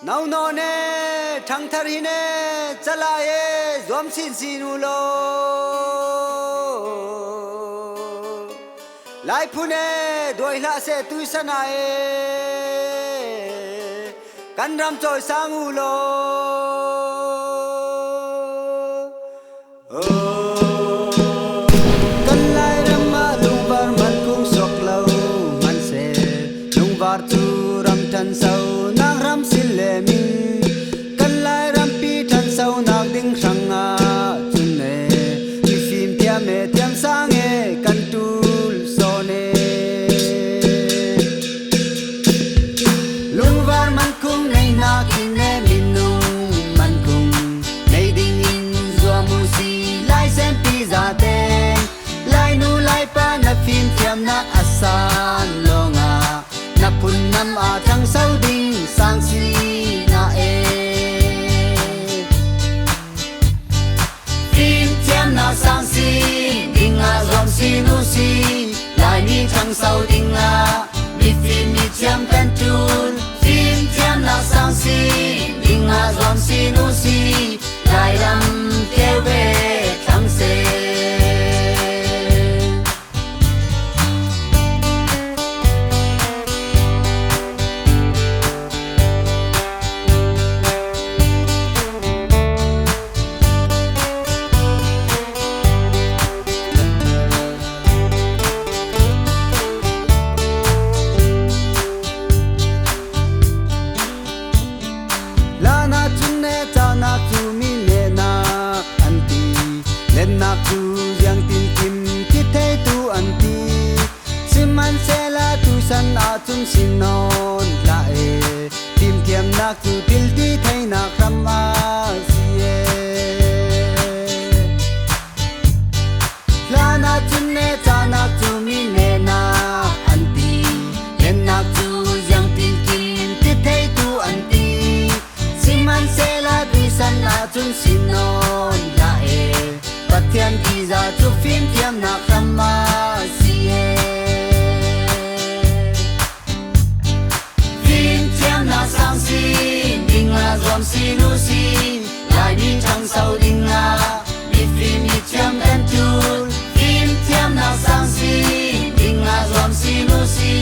Now no ne thang thar hi ne chala ye zom sin sinu lo lai phu ne doi la se tu sana e kan ram choi sang u lo kan lai ram ma lung var man kung sok lo man se lung var tu ram tan sau nang ram sil le min kan lai ram pi tan sau nak ding sang a chun ne ki phim tia me tiam sang e kan tul so ne lung var man kung nei na king ne min nung man kung nei ding in zua mu si lai sem pi za te lai nu lai pa na phim tiam na asan longa na pun nam a thang sau ding sang si na e phim tiam na sang si ding a zom si nu si lai ni thang sau ding a mi phim mi tiam kan tun phim tiam na sang si ding a zom si nu si lai ram ke ve thang se nak tu yang tin kim ki thei tu an ti siman se la tu san a chun sin non la e tim tiam nak tu til ti thei na kham a si e la na chun ne ta nak tu mi ne na an ti len nak tu yang tin kim ki thei tu an ti siman se la tu san a chun sin non la e Tiam ki za tu phim tiam na kama si e phim tiam na sang si ding a zom si nu si lai ni thang sau ding a mi phim mi tiam kan tu phim tiam na sang si ding a zom si nu si